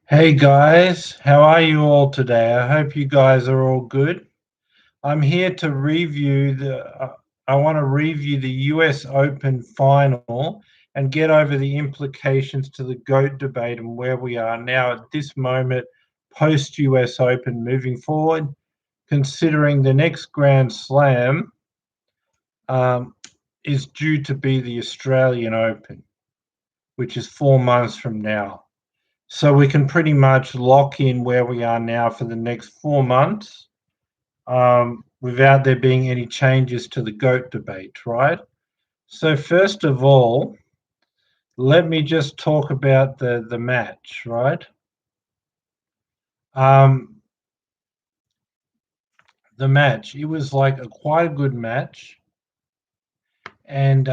Hey guys, how are you all today? I hope you guys are all good. I'm here to review I want to review the US Open final and get over the implications to the GOAT debate and where we are now at this moment post US Open moving forward, considering the next Grand Slam um, is due to be the Australian Open, which is 4 months from now. So we can pretty much lock in where we are now for the next 4 months without there being any changes to the GOAT debate, right? So first of all, let me just talk about the match, right? Um, the match, it was like quite a good match, and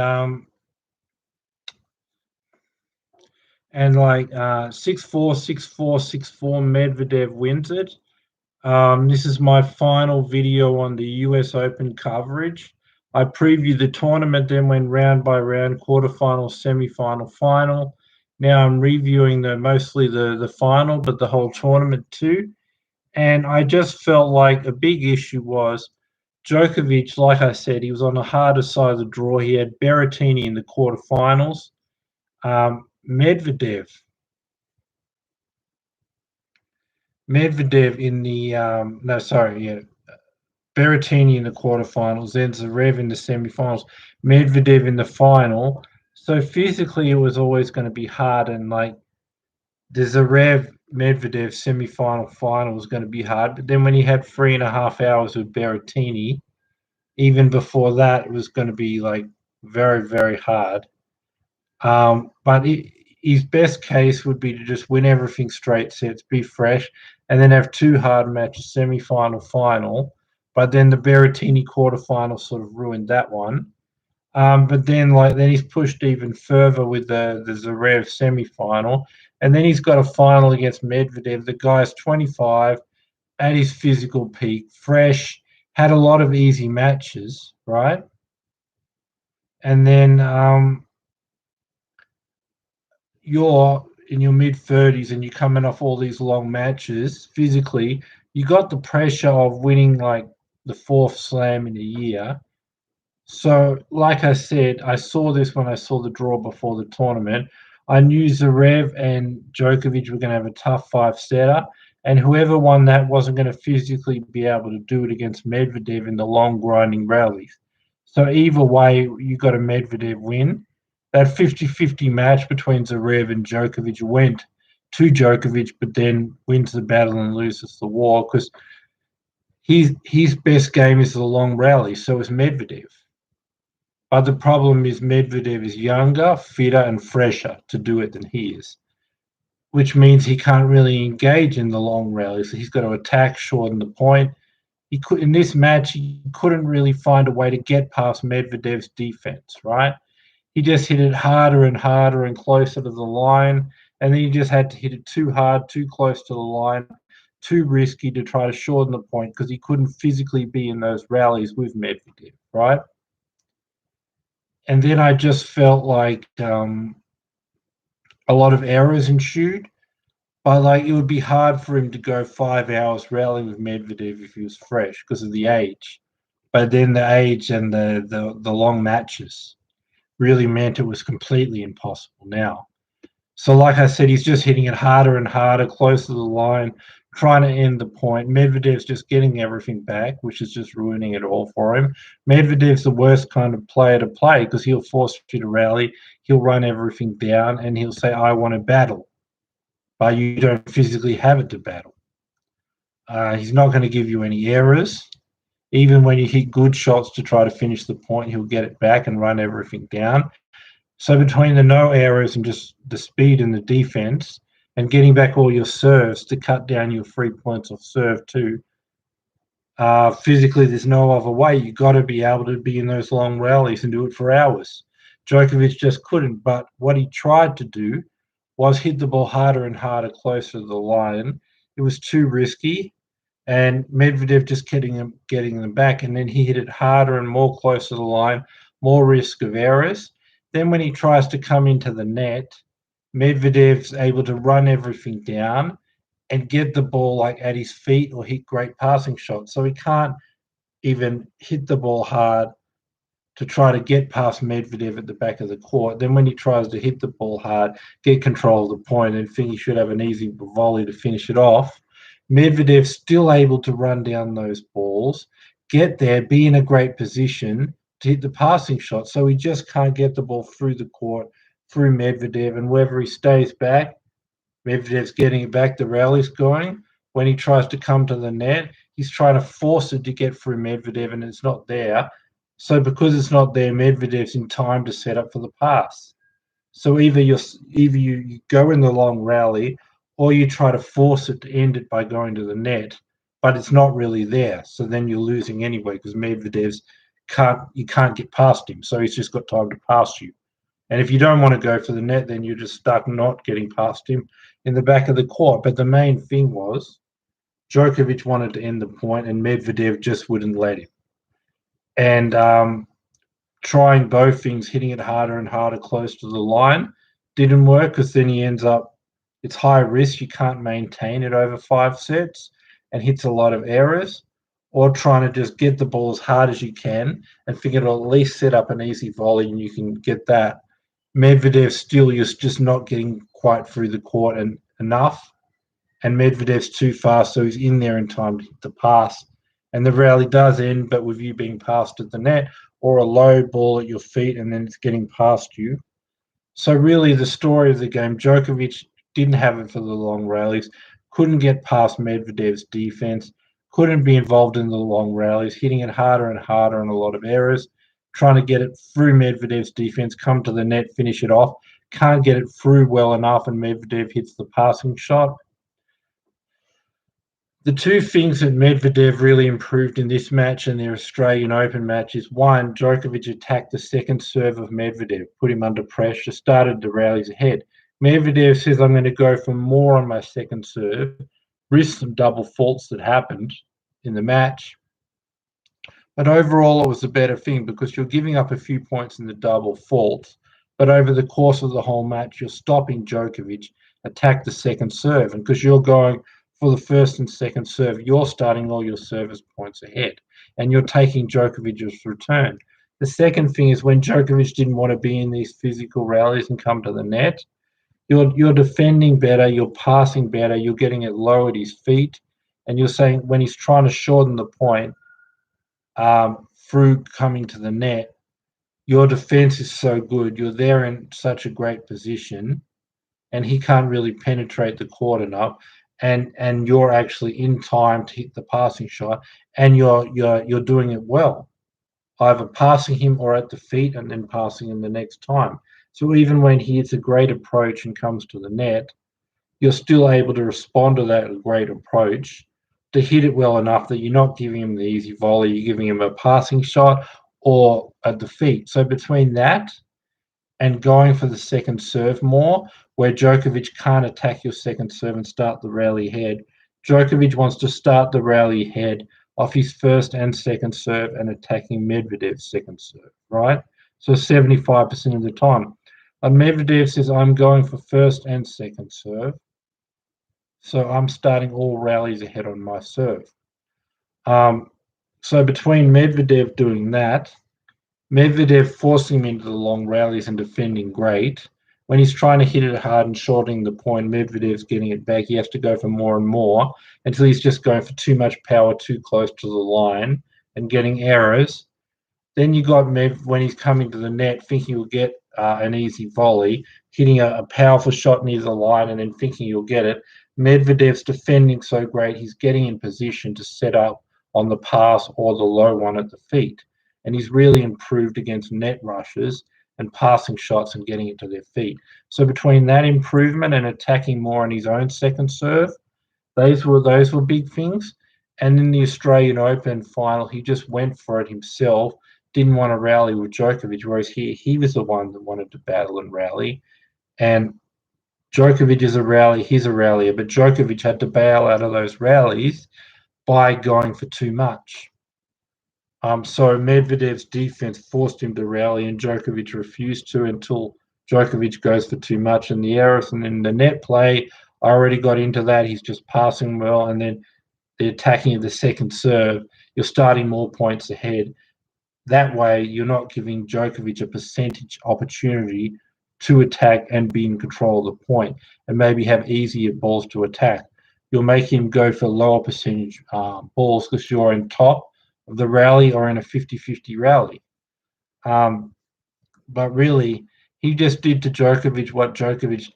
like 6-4, 6-4, 6-4, Medvedev wins it. This is my final video on the US Open coverage. I previewed the tournament, then went round by round, quarterfinal, semi-final, final. Now I'm reviewing mostly the final, but the whole tournament too. And I just felt like a big issue was Djokovic, like I said, he was on the harder side of the draw. He had Berrettini in the quarterfinals. Medvedev in the no, sorry, yeah, Berrettini in the quarterfinals, then Zverev in the semifinals, Medvedev in the final. So physically, it was always going to be hard, and like the Zverev Medvedev semifinal final was going to be hard. But then when you had 3.5 hours with Berrettini, even before that, it was going to be like very, very hard. But his best case would be to just win everything straight sets, be fresh, and then have two hard matches, semi-final, final. But then the Berrettini quarterfinal sort of ruined that one. But then he's pushed even further with the Zverev semi-final, and then he's got a final against Medvedev. The guy's 25 at his physical peak, fresh, had a lot of easy matches, right? And then you're in your mid 30s and you're coming off all these long matches physically, you got the pressure of winning like the fourth slam in a year. So, like I said, I saw this when I saw the draw before the tournament. I knew Zverev and Djokovic were going to have a tough five-setter, and whoever won that wasn't going to physically be able to do it against Medvedev in the long grinding rallies. So either way, you got a Medvedev win. That 50-50 match between Zverev and Djokovic went to Djokovic, but then wins the battle and loses the war because his best game is the long rally. So is Medvedev. But the problem is Medvedev is younger, fitter, and fresher to do it than he is, which means he can't really engage in the long rallies. So he's got to attack, shorten the point. He could in this match he couldn't really find a way to get past Medvedev's defense, right? He just hit it harder and harder and closer to the line, and then he just had to hit it too hard, too close to the line, too risky to try to shorten the point because he couldn't physically be in those rallies with Medvedev, right? And then I just felt like a lot of errors ensued. But like it would be hard for him to go 5 hours rallying with Medvedev if he was fresh because of the age. But then the age and the long matches really meant it was completely impossible now. So, like I said, he's just hitting it harder and harder, closer to the line, trying to end the point. Medvedev's just getting everything back, which is just ruining it all for him. Medvedev's the worst kind of player to play because he'll force you to rally, he'll run everything down, and he'll say, I want to battle. But you don't physically have it to battle. He's not going to give you any errors. Even when you hit good shots to try to finish the point, he'll get it back and run everything down. So between the no errors and just the speed and the defense and getting back all your serves to cut down your 3 points off serve too, physically there's no other way. You got to be able to be in those long rallies and do it for hours. Djokovic just couldn't. But what he tried to do was hit the ball harder and harder closer to the line. It was too risky, and Medvedev just getting them back, and then he hit it harder and more close to the line, more risk of errors. Then when he tries to come into the net, Medvedev's able to run everything down, and get the ball like at his feet or hit great passing shots. So he can't even hit the ball hard to try to get past Medvedev at the back of the court. Then when he tries to hit the ball hard, get control of the point and think he should have an easy volley to finish it off, Medvedev's still able to run down those balls, get there, be in a great position to hit the passing shot. So he just can't get the ball through the court, through Medvedev, and whether he stays back, Medvedev's getting it back, the rally's going. When he tries to come to the net, he's trying to force it to get through Medvedev, and it's not there. So because it's not there, Medvedev's in time to set up for the pass. So either you go in the long rally, or you try to force it to end it by going to the net, but it's not really there. So then you're losing anyway because Medvedev's you can't get past him. So he's just got time to pass you. And if you don't want to go for the net, then you're just stuck not getting past him in the back of the court. But the main thing was Djokovic wanted to end the point, and Medvedev just wouldn't let him. And trying both things, hitting it harder and harder close to the line, didn't work because then he ends up, it's high risk. You can't maintain it over 5 sets and hits a lot of errors, or trying to just get the ball as hard as you can and figure it'll at least set up an easy volley and you can get that. Medvedev still, you're just not getting quite through the court and enough. And Medvedev's too fast, so he's in there in time to hit the pass. And the rally does end, but with you being passed at the net or a low ball at your feet and then it's getting past you. So really the story of the game, Djokovic didn't have it for the long rallies, couldn't get past Medvedev's defense, couldn't be involved in the long rallies, hitting it harder and harder and a lot of errors, trying to get it through Medvedev's defense, come to the net, finish it off, can't get it through well enough and Medvedev hits the passing shot. The two things that Medvedev really improved in this match and their Australian Open match is one, Djokovic attacked the second serve of Medvedev, put him under pressure, started the rallies ahead. Medvedev says, I'm going to go for more on my second serve, risk some double faults that happened in the match. But overall, it was a better thing because you're giving up a few points in the double faults, but over the course of the whole match, you're stopping Djokovic attack the second serve. And because you're going for the first and second serve, you're starting all your service points ahead and you're taking Djokovic's return. The second thing is when Djokovic didn't want to be in these physical rallies and come to the net, you're defending better, you're passing better, you're getting it low at his feet, and you're saying when he's trying to shorten the point through coming to the net, your defense is so good, you're there in such a great position, and he can't really penetrate the court enough. And you're actually in time to hit the passing shot, and you're doing it well, either passing him or at the feet and then passing him the next time. So even when he hits a great approach and comes to the net, you're still able to respond to that great approach to hit it well enough that you're not giving him the easy volley, you're giving him a passing shot or at the feet. So between that and going for the second serve more, where Djokovic can't attack your second serve and start the rally ahead. Djokovic wants to start the rally ahead off his first and second serve and attacking Medvedev's second serve, right? So 75% of the time. Medvedev says, I'm going for first and second serve. So I'm starting all rallies ahead on my serve. So between Medvedev doing that, Medvedev forcing him into the long rallies and defending great. When he's trying to hit it hard and shortening the point, Medvedev's getting it back. He has to go for more and more until he's just going for too much power, too close to the line and getting errors. Then you got Mev when he's coming to the net, thinking he'll get an easy volley, hitting a powerful shot near the line and then thinking you'll get it. Medvedev's defending so great, he's getting in position to set up on the pass or the low one at the feet. And he's really improved against net rushes and passing shots and getting it to their feet. So between that improvement and attacking more on his own second serve, those were big things. And in the Australian Open final, he just went for it himself, didn't want to rally with Djokovic, whereas he was the one that wanted to battle and rally. And Djokovic is a rally, he's a rallier, but Djokovic had to bail out of those rallies by going for too much. So Medvedev's defense forced him to rally, and Djokovic refused to until Djokovic goes for too much in the errors. And in the net play, I already got into that. He's just passing well, and then the attacking of the second serve, you're starting more points ahead. That way, you're not giving Djokovic a percentage opportunity to attack and be in control of the point and maybe have easier balls to attack. You'll make him go for lower percentage balls because you're on top of the rally or in a 50-50 rally. But really, he just did to Djokovic what Djokovic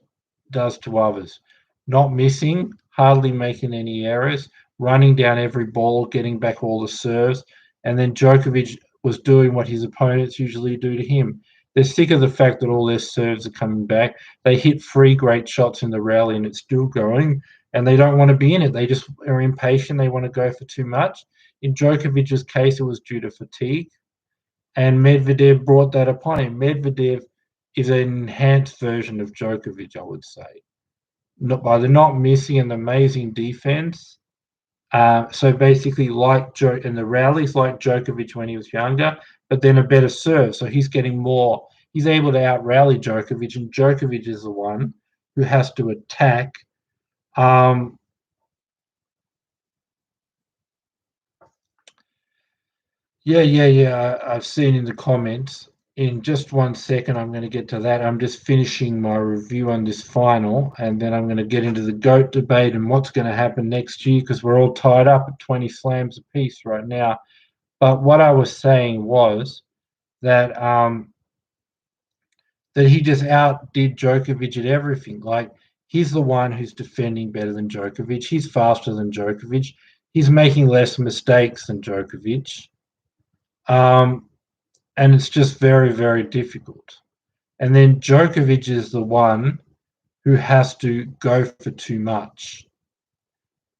does to others. Not missing, hardly making any errors, running down every ball, getting back all the serves, and then Djokovic was doing what his opponents usually do to him. They're sick of the fact that all their serves are coming back. They hit 3 great shots in the rally and it's still going, and they don't want to be in it. They just are impatient. They want to go for too much. In Djokovic's case, it was due to fatigue, and Medvedev brought that upon him. Medvedev is an enhanced version of Djokovic, I would say, by the not missing an amazing defense. So basically, in the rallies, like Djokovic when he was younger, but then a better serve. So he's getting more. He's able to out rally Djokovic, and Djokovic is the one who has to attack. Yeah. I've seen in the comments. In just 1 second, I'm going to get to that. I'm just finishing my review on this final, and then I'm going to get into the GOAT debate and what's going to happen next year because we're all tied up at 20 slams apiece right now. But what I was saying was that that he just outdid Djokovic at everything. Like, he's the one who's defending better than Djokovic. He's faster than Djokovic. He's making less mistakes than Djokovic. And it's just very, very difficult. And then Djokovic is the one who has to go for too much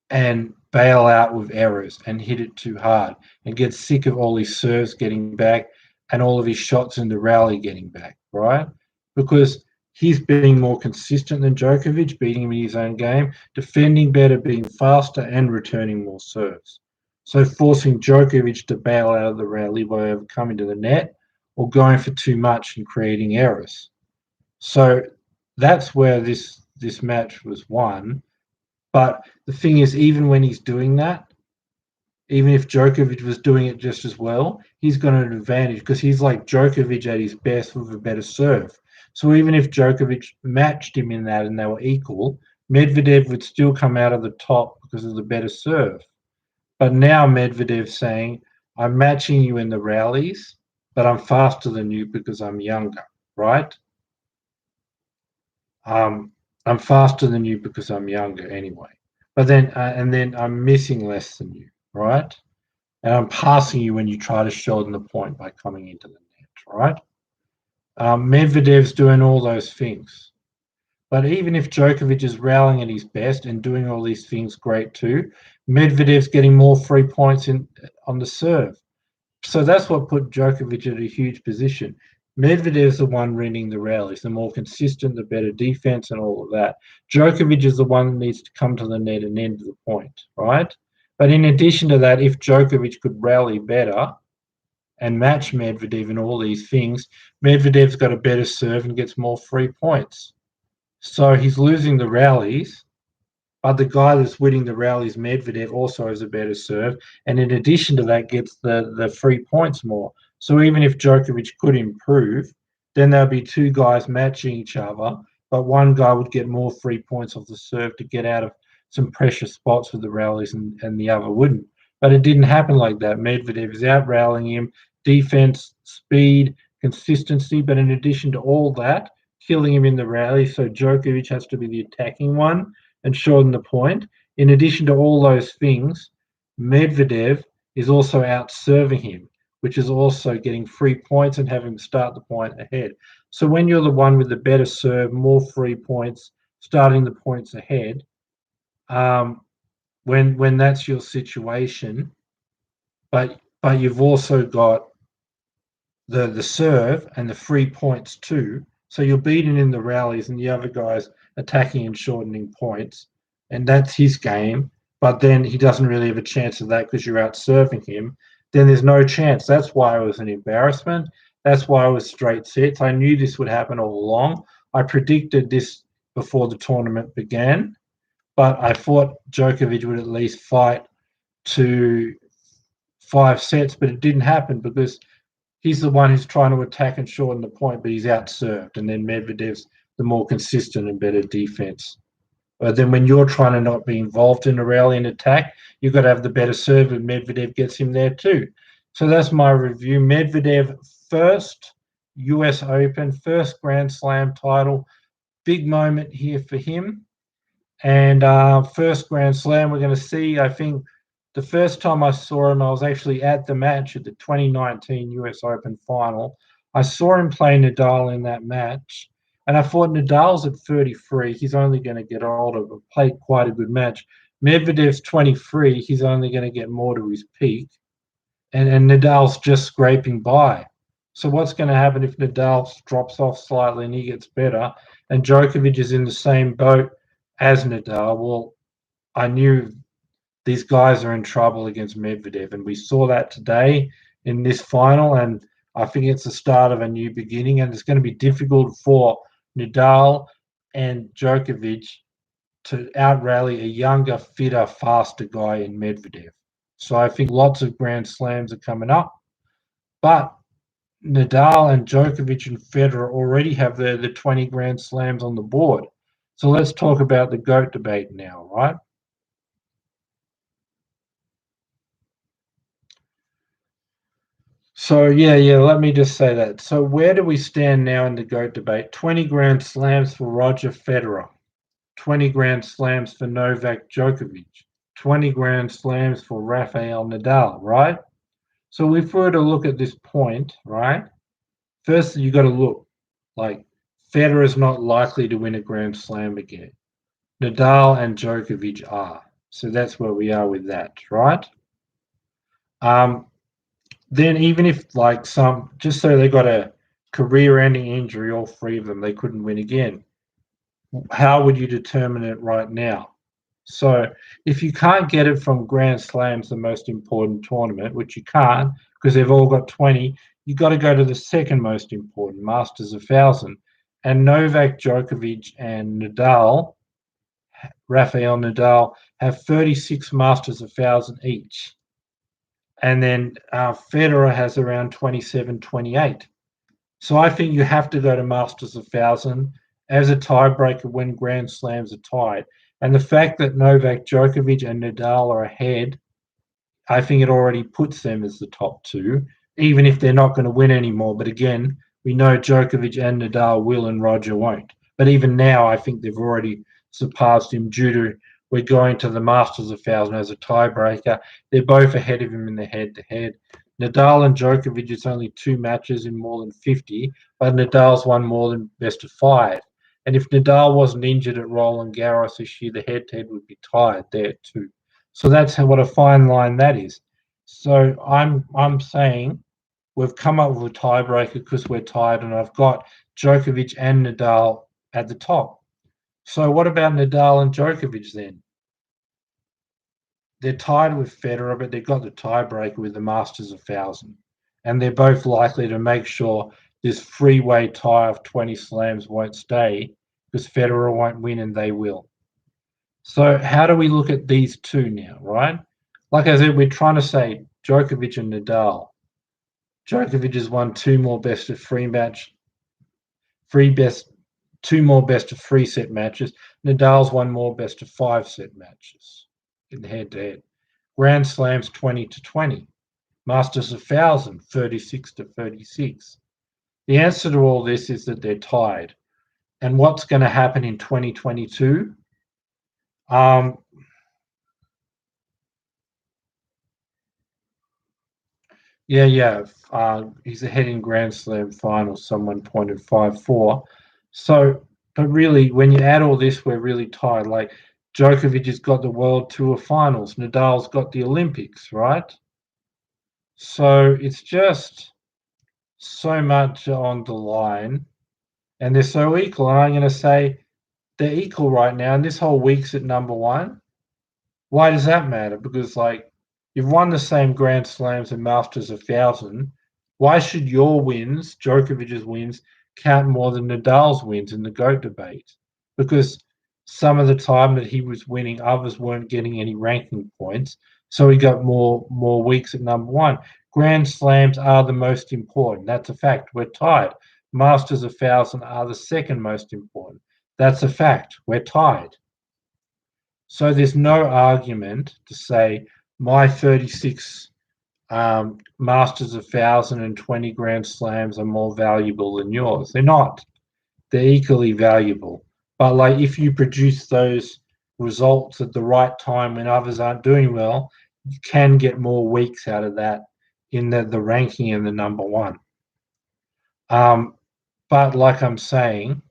and bail out with errors and hit it too hard and get sick of all his serves getting back and all of his shots in the rally getting back, right? Because he's being more consistent than Djokovic, beating him in his own game, defending better, being faster, and returning more serves. So forcing Djokovic to bail out of the rally by coming to the net or going for too much and creating errors. So that's where this match was won. But the thing is, even when he's doing that, even if Djokovic was doing it just as well, he's got an advantage because he's like Djokovic at his best with a better serve. So even if Djokovic matched him in that and they were equal, Medvedev would still come out of the top because of the better serve. But now Medvedev's saying, I'm matching you in the rallies, but I'm faster than you because I'm younger, right? I'm faster than you because I'm younger anyway. But then, and then I'm missing less than you, right? And I'm passing you when you try to shorten the point by coming into the net, right? Medvedev's doing all those things. But even if Djokovic is rallying at his best and doing all these things great too, Medvedev's getting more free points on the serve. So that's what put Djokovic at a huge position. Medvedev's the one winning the rallies, the more consistent, the better defense, and all of that. Djokovic is the one that needs to come to the net and end the point, right? But in addition to that, if Djokovic could rally better and match Medvedev in all these things, Medvedev's got a better serve and gets more free points. So he's losing the rallies, but the guy that's winning the rallies, Medvedev, also has a better serve, and in addition to that, gets the free points more. So even if Djokovic could improve, then there'll be 2 guys matching each other, but one guy would get more free points off the serve to get out of some pressure spots with the rallies, and the other wouldn't. But it didn't happen like that. Medvedev is out rallying him, defense, speed, consistency, but in addition to all that, killing him in the rally. So Djokovic has to be the attacking one and shorten the point. In addition to all those things, Medvedev is also out serving him, which is also getting free points and having to start the point ahead. So when you're the one with the better serve, more free points, starting the points ahead, when that's your situation, but you've also got the serve and the free points too. So you're beating in the rallies and the other guy's attacking and shortening points, and that's his game. But then he doesn't really have a chance of that because you're out serving him. Then there's no chance. That's why it was an embarrassment. That's why it was straight sets. I knew this would happen all along. I predicted this before the tournament began. but I thought Djokovic would at least fight to 5 sets, but it didn't happen because he's the one who's trying to attack and shorten the point, but he's outserved. And then Medvedev's the more consistent and better defense. But then when you're trying to not be involved in a rally and attack, you've got to have the better serve, and Medvedev gets him there too. So that's my review. Medvedev, first US Open, first Grand Slam title. Big moment here for him. And first Grand Slam we're going to see. I think the first time I saw him, I was actually at the match at the 2019 US Open final. I saw him play Nadal in that match. And I thought Nadal's at 33. He's only going to get older, but played quite a good match. Medvedev's 23. He's only going to get more to his peak. And Nadal's just scraping by. So what's going to happen if Nadal drops off slightly and he gets better and Djokovic is in the same boat as Nadal? Well, I knew these guys are in trouble against Medvedev, and we saw that today in this final, and I think it's the start of a new beginning, and it's going to be difficult for Nadal and Djokovic to out-rally a younger, fitter, faster guy in Medvedev. So I think lots of Grand Slams are coming up, but Nadal and Djokovic and Federer already have the 20 Grand Slams on the board. So let's talk about the GOAT debate now, right? So yeah, let me just say that. So where do we stand now in the GOAT debate? 20 Grand Slams for Roger Federer, 20 Grand Slams for Novak Djokovic, 20 Grand Slams for Rafael Nadal, right? So if we were to look at this point, right, first you got to look like Federer is not likely to win a Grand Slam again. Nadal and Djokovic are. So that's where we are with that, right? Then even if like some, just so they got a career-ending injury, all three of them, they couldn't win again. How would you determine it right now? So if you can't get it from Grand Slams, the most important tournament, which you can't because they've all got 20, you got to go to the second most important, Masters 1000. And Novak Djokovic and Nadal, Rafael Nadal, have 36 Masters 1000 each. And then Federer has around 27, 28. So I think you have to go to Masters 1000 as a tiebreaker when Grand Slams are tied. And the fact that Novak Djokovic and Nadal are ahead, I think it already puts them as the top two, even if they're not going to win anymore. But again, we know Djokovic and Nadal will and Roger won't. But even now, I think they've already surpassed him due to we're going to the Masters 1000 as a tiebreaker. They're both ahead of him in the head-to-head. Nadal and Djokovic, it's only 2 matches in more than 50, but Nadal's won more than best of 5. And if Nadal wasn't injured at Roland Garros this year, the head-to-head would be tied there too. So that's what a fine line that is. So I'm saying we've come up with a tiebreaker because we're tied, and I've got Djokovic and Nadal at the top. So what about Nadal and Djokovic then? They're tied with Federer, but they've got the tiebreaker with the Masters 1000. And they're both likely to make sure this freeway tie of 20 slams won't stay because Federer won't win and they will. So how do we look at these two now, right? Like I said, we're trying to say Djokovic and Nadal. Djokovic has won 2 more best of 3 match, 2 more best of 3 set matches. Nadal's won more best of 5 set matches in head-to-head. Grand Slams 20-20. Masters 1000 36-36. The answer to all this is that they're tied. And what's going to happen in 2022? He's ahead in Grand Slam finals. Someone pointed 5-4. So, but really, when you add all this, we're really tied. Like Djokovic has got the World Tour finals. Nadal's got the Olympics, right? So it's just so much on the line, and they're so equal. And I'm going to say they're equal right now. And this whole week's at number 1. Why does that matter? Because like you've won the same Grand Slams and Masters 1000. Why should your wins, Djokovic's wins, count more than Nadal's wins in the GOAT debate? Because some of the time that he was winning, others weren't getting any ranking points, so he got more weeks at number one. Grand Slams are the most important. That's a fact. We're tied. Masters 1000 are the second most important. That's a fact. We're tied. So there's no argument to say my 36 Masters 1000 and 20 Grand Slams are more valuable than yours. They're not. They're equally valuable. But like if you produce those results at the right time when others aren't doing well, you can get more weeks out of that in the ranking and the number one. But like I'm saying,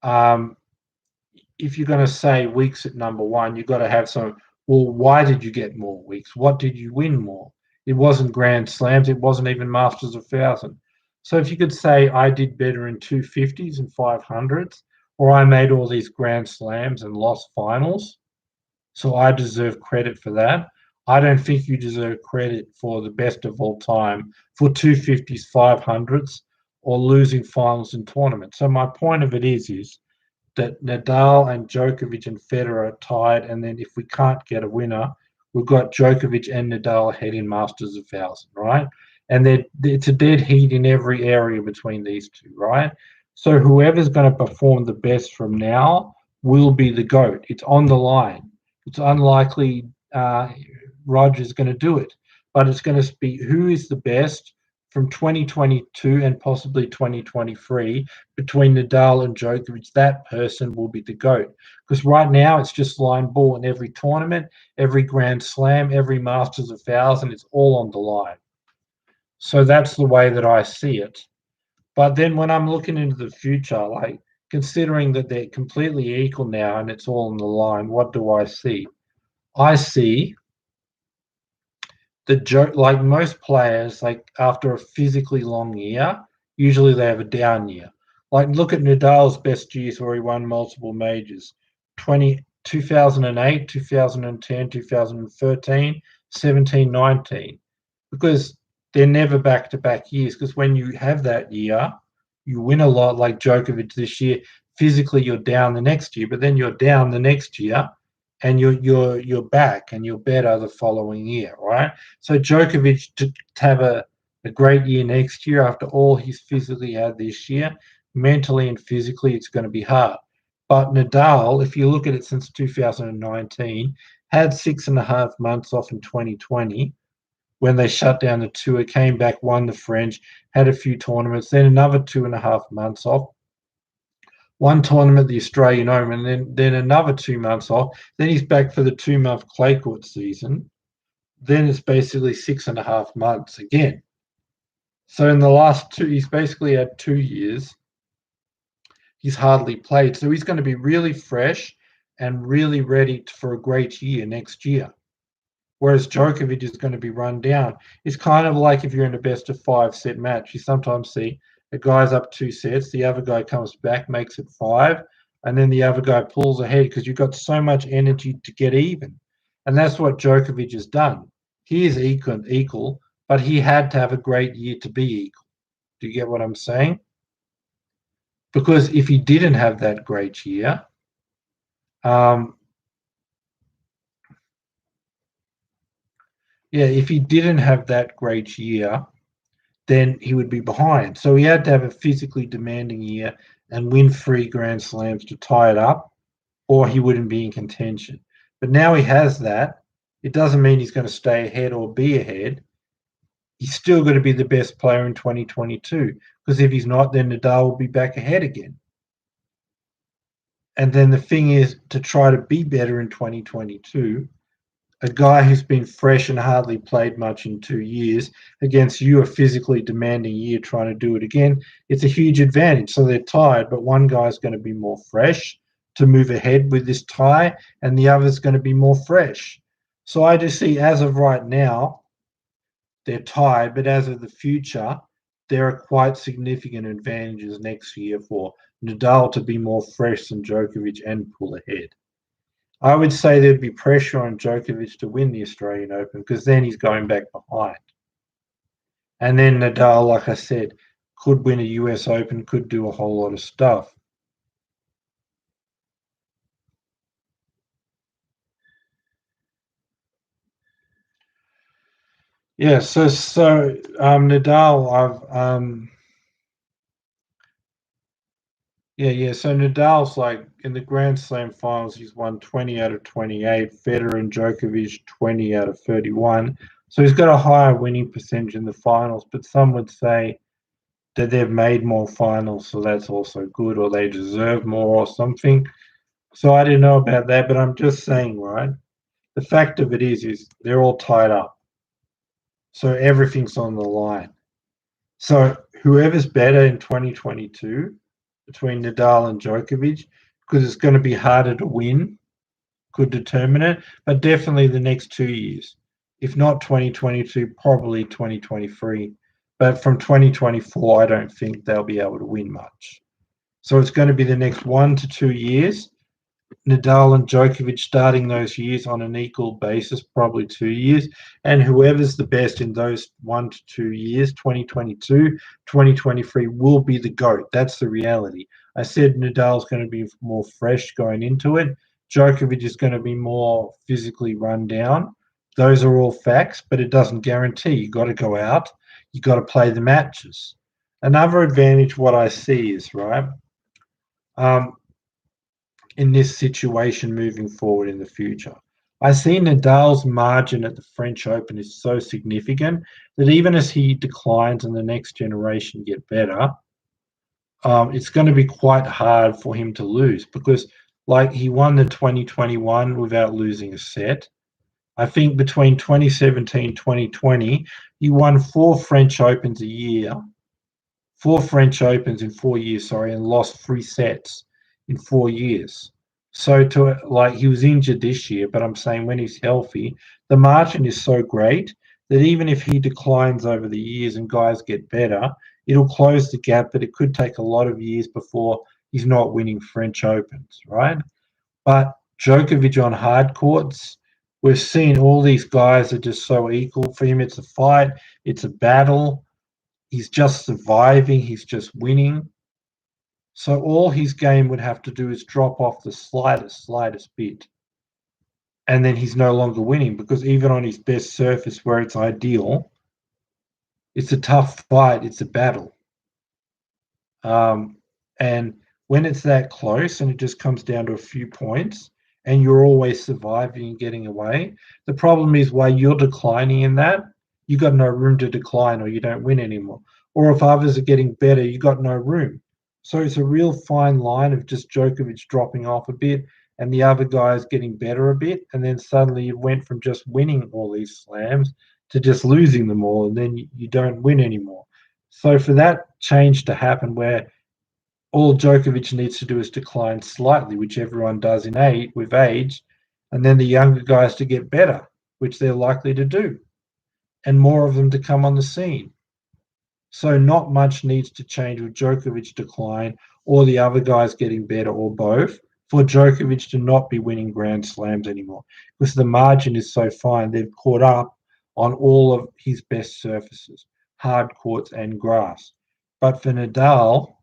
if you're going to say weeks at number one, you've got to have some. Well, why did you get more weeks? What did you win more? It wasn't Grand Slams. It wasn't even Masters of 1000. So if you could say I did better in 250s and 500s, or I made all these Grand Slams and lost finals, so I deserve credit for that. I don't think you deserve credit for the best of all time for 250s, 500s, or losing finals in tournaments. So my point of it is that Nadal and Djokovic and Federer are tied, and then if we can't get a winner, we've got Djokovic and Nadal ahead in Masters of 1000, right? And it's a dead heat in every area between these two, right? So whoever's going to perform the best from now will be the GOAT. It's on the line. It's unlikely Roger's going to do it, but it's going to be who is the best from 2022 and possibly 2023 between Nadal and Djokovic. That person will be the GOAT. Because right now it's just line ball in every tournament, every Grand Slam, every Masters of 1000. It's all on the line. So that's the way that I see it. But then when I'm looking into the future, like considering that they're completely equal now and it's all on the line, what do I see? I see like most players, like after a physically long year, usually they have a down year. Like look at Nadal's best years where he won multiple majors 2008, 2010, 2013, 17, 19. Because they're never back to back years. Because when you have that year, you win a lot, like Djokovic this year. Physically, you're down the next year, but then you're down the next year and you're back and you're better the following year, right? So Djokovic to have a great year next year after all he's physically had this year, mentally and physically, it's going to be hard. But Nadal, if you look at it since 2019, had 6.5 months off in 2020 when they shut down the tour, came back, won the French, had a few tournaments, then another 2.5 months off, one tournament, the Australian Open, and then another 2 months off. Then he's back for the 2-month clay court season. Then it's basically 6.5 months again. So in the last two, he's basically had 2 years. He's hardly played. So he's going to be really fresh and really ready for a great year next year. Whereas Djokovic is going to be run down. It's kind of like if you're in a best of 5 set match, you sometimes see a guy's up 2 sets, the other guy comes back, makes it 5, and then the other guy pulls ahead because you've got so much energy to get even. And that's what Djokovic has done. He is equal, but he had to have a great year to be equal. Do you get what I'm saying? Because if he didn't have that great year, if he didn't have that great year, then he would be behind. So he had to have a physically demanding year and win 3 Grand Slams to tie it up, or he wouldn't be in contention. But now he has that. It doesn't mean he's going to stay ahead or be ahead. He's still going to be the best player in 2022, because if he's not, then Nadal will be back ahead again. And then the thing is to try to be better in 2022, a guy who's been fresh and hardly played much in 2 years against you, a physically demanding year trying to do it again, it's a huge advantage. So they're tied, but one guy's going to be more fresh to move ahead with this tie, and the other's going to be more fresh. So I just see, as of right now, they're tied, but as of the future, there are quite significant advantages next year for Nadal to be more fresh than Djokovic and pull ahead. I would say there'd be pressure on Djokovic to win the Australian Open because then he's going back behind. And then Nadal, like I said, could win a US Open, could do a whole lot of stuff. Yeah, so Nadal, so Nadal's like in the Grand Slam finals, he's won 20 out of 28. Federer and Djokovic 20 out of 31. So he's got a higher winning percentage in the finals, but some would say that they've made more finals, so that's also good, or they deserve more or something. So I didn't know about that, but I'm just saying, right? The fact of it is they're all tied up. So everything's on the line. So whoever's better in 2022 between Nadal and Djokovic, because it's going to be harder to win, could determine it. But definitely the next 2 years. If not 2022, probably 2023. But from 2024, I don't think they'll be able to win much. So it's going to be the next 1 to 2 years. Nadal and Djokovic starting those years on an equal basis, probably 2 years. And whoever's the best in those 1 to 2 years, 2022, 2023, will be the GOAT. That's the reality. I said Nadal's going to be more fresh going into it. Djokovic is going to be more physically run down. Those are all facts, but it doesn't guarantee. You got to go out. You got to play the matches. Another advantage, what I see is, right, in this situation moving forward in the future. I see Nadal's margin at the French Open is so significant that even as he declines and the next generation get better, it's going to be quite hard for him to lose because, like, he won the 2021 without losing a set. I think between 2017 2020, he won 4 French Opens a year, 4 French Opens in 4 years, sorry, and lost 3 sets in 4 years. So to like he was injured this year, but I'm saying when he's healthy, the margin is so great that even if he declines over the years and guys get better, it'll close the gap, but it could take a lot of years before he's not winning French Opens, right? But Djokovic on hard courts, we've seen all these guys are just so equal. For him, it's a fight, it's a battle. He's just surviving, he's just winning. So all his game would have to do is drop off the slightest bit. And then he's no longer winning because even on his best surface where it's ideal, it's a tough fight, it's a battle. And when it's that close and it just comes down to a few points and you're always surviving and getting away, the problem is while you're declining in that, you got no room to decline or you don't win anymore. Or if others are getting better, you got no room. So it's a real fine line of just Djokovic dropping off a bit and the other guys getting better a bit. And then suddenly you went from just winning all these slams to just losing them all. And then you don't win anymore. So for that change to happen where all Djokovic needs to do is decline slightly, which everyone does with age, and then the younger guys to get better, which they're likely to do, and more of them to come on the scene. So not much needs to change with Djokovic decline or the other guys getting better or both for Djokovic to not be winning Grand Slams anymore because the margin is so fine. They've caught up on all of his best surfaces, hard courts and grass. But for Nadal,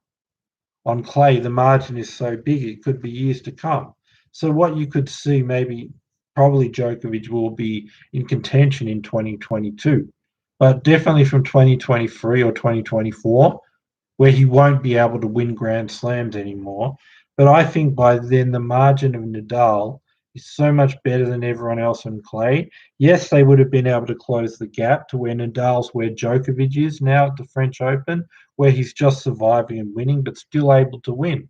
on clay, the margin is so big, it could be years to come. So what you could see, maybe probably Djokovic will be in contention in 2022, but definitely from 2023 or 2024, where he won't be able to win Grand Slams anymore. But I think by then the margin of Nadal is so much better than everyone else on clay. Yes, they would have been able to close the gap to where Nadal's where Djokovic is now at the French Open, where he's just surviving and winning, but still able to win.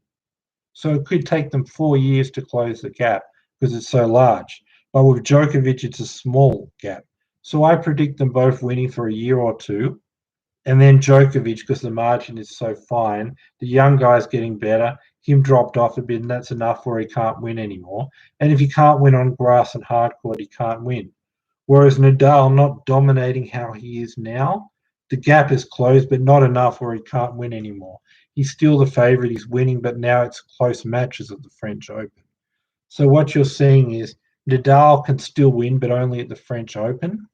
So it could take them 4 years to close the gap because it's so large. But with Djokovic, it's a small gap. So I predict them both winning for a year or two. And then Djokovic, because the margin is so fine, the young guy's getting better. Him dropped off a bit, and that's enough where he can't win anymore. And if he can't win on grass and hard court, he can't win. Whereas Nadal, not dominating how he is now, the gap is closed, but not enough where he can't win anymore. He's still the favourite, he's winning, but now it's close matches at the French Open. So what you're seeing is Nadal can still win, but only at the French Open.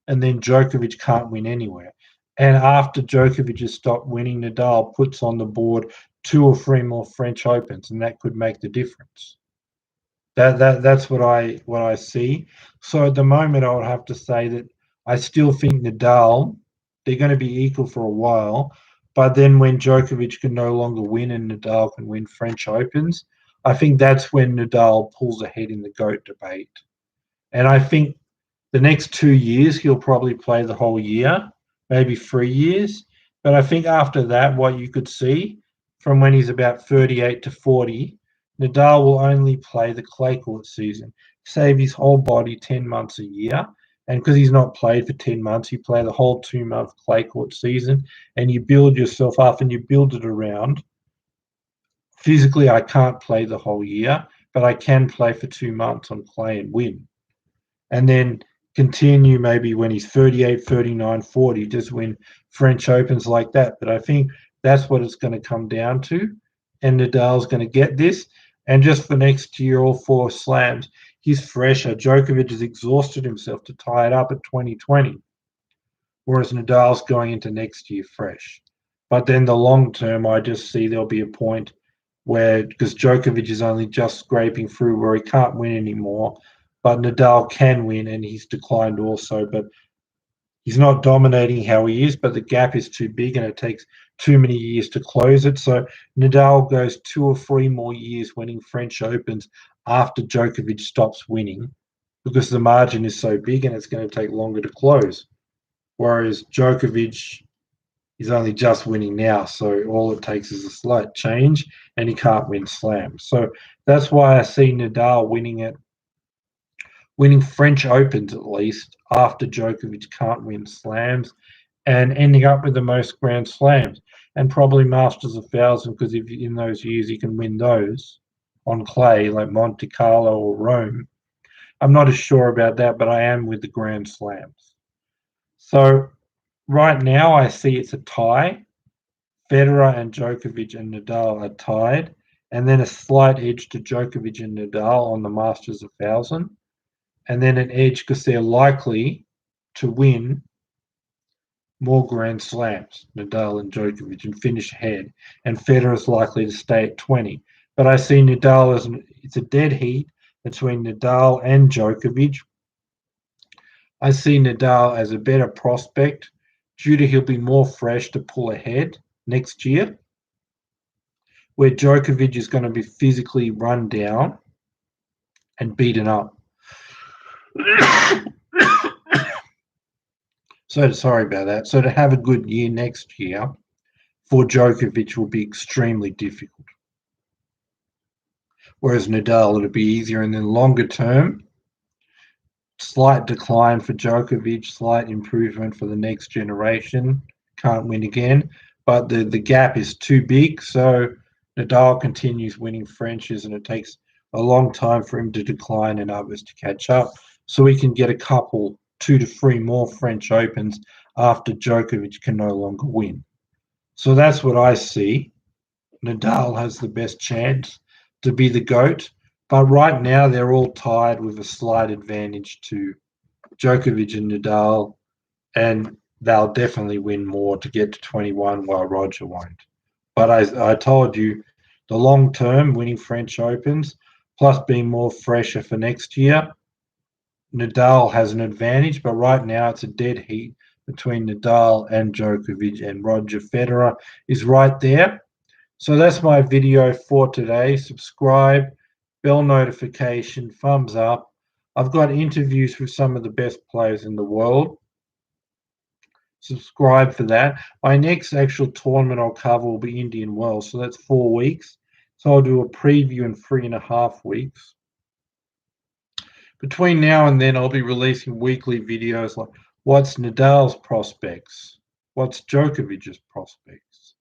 And then Djokovic can't win anywhere. And after Djokovic has stopped winning, Nadal puts on the board 2 or 3 more French Opens, and that could make the difference. That's what I see. So at the moment, I would have to say that I still think Nadal, they're going to be equal for a while. But then when Djokovic can no longer win and Nadal can win French Opens, I think that's when Nadal pulls ahead in the GOAT debate. And I think the next 2 years, he'll probably play the whole year, maybe 3 years. But I think after that, what you could see from when he's about 38 to 40, Nadal will only play the clay court season, save his whole body 10 months a year. And because he's not played for 10 months, you play the whole 2 month clay court season and you build yourself up and you build it around. Physically, I can't play the whole year, but I can play for 2 months on clay and win. And then continue maybe when he's 38, 39, 40, just win French Opens like that. But I think that's what it's going to come down to. And Nadal's going to get this. And just for next year, all 4 slams, he's fresher. Djokovic has exhausted himself to tie it up at 2020, whereas Nadal's going into next year fresh. But then the long term, I just see there'll be a point where, because Djokovic is only just scraping through where he can't win anymore, but Nadal can win and he's declined also. But he's not dominating how he is, but the gap is too big and it takes too many years to close it. So Nadal goes 2 or 3 more years winning French Opens after Djokovic stops winning because the margin is so big and it's going to take longer to close. Whereas Djokovic is only just winning now, so all it takes is a slight change and he can't win slams. So that's why I see Nadal winning French Opens at least after Djokovic can't win slams and ending up with the most Grand Slams and probably Masters 1,000 because if in those years he can win those on clay like Monte Carlo or Rome. I'm not as sure about that, but I am with the Grand Slams. So right now I see it's a tie. Federer and Djokovic and Nadal are tied, and then a slight edge to Djokovic and Nadal on the Masters 1,000. And then an edge because they're likely to win more Grand Slams, Nadal and Djokovic, and finish ahead. And Federer is likely to stay at 20. But I see Nadal as it's a dead heat between Nadal and Djokovic. I see Nadal as a better prospect due to he'll be more fresh to pull ahead next year, where Djokovic is going to be physically run down and beaten up. So sorry about that. So to have a good year next year for Djokovic will be extremely difficult. Whereas Nadal, it'll be easier. And then longer term, slight decline for Djokovic, slight improvement for the next generation. Can't win again. But the gap is too big. So Nadal continues winning Frenches and it takes a long time for him to decline and others to catch up. So we can get a couple, 2 to 3 more French Opens after Djokovic can no longer win. So that's what I see. Nadal has the best chance to be the GOAT. But right now, they're all tied with a slight advantage to Djokovic and Nadal. And they'll definitely win more to get to 21 while Roger won't. But I told you, the long term, winning French Opens, plus being more fresher for next year, Nadal has an advantage, but right now it's a dead heat between Nadal and Djokovic, and Roger Federer is right there. So that's my video for today. Subscribe, bell notification, thumbs up. I've got interviews with some of the best players in the world. Subscribe for that. My next actual tournament I'll cover will be Indian Wells, so that's 4 weeks. So I'll do a preview in 3.5 weeks. Between now and then, I'll be releasing weekly videos like what's Nadal's prospects, what's Djokovic's prospects.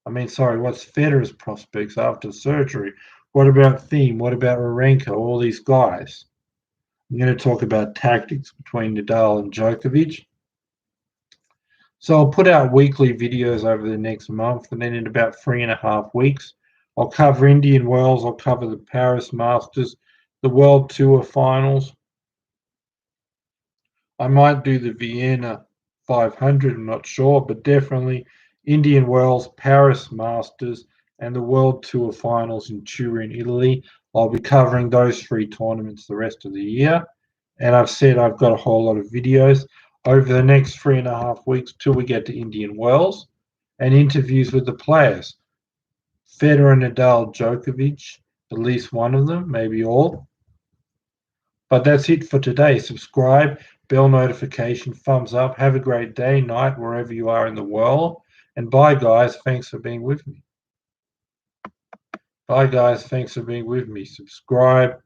What's Federer's prospects after surgery? What about Thiem? What about Wawrinka? All these guys. I'm going to talk about tactics between Nadal and Djokovic. So I'll put out weekly videos over the next month, and then in about 3.5 weeks, I'll cover Indian Wells, I'll cover the Paris Masters, the World Tour Finals. I might do the Vienna 500, I'm not sure, but definitely Indian Wells, Paris Masters, and the World Tour Finals in Turin, Italy. I'll be covering those 3 tournaments the rest of the year. And I've said I've got a whole lot of videos. over the next 3.5 weeks till we get to Indian Wells, and interviews with the players. Federer, Nadal, Djokovic, at least one of them, maybe all. But that's it for today. Subscribe, bell notification, thumbs up. Have a great day, night, wherever you are in the world. And bye, guys. Thanks for being with me. Bye, guys. Thanks for being with me. Subscribe,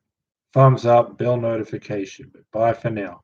thumbs up, bell notification. But bye for now.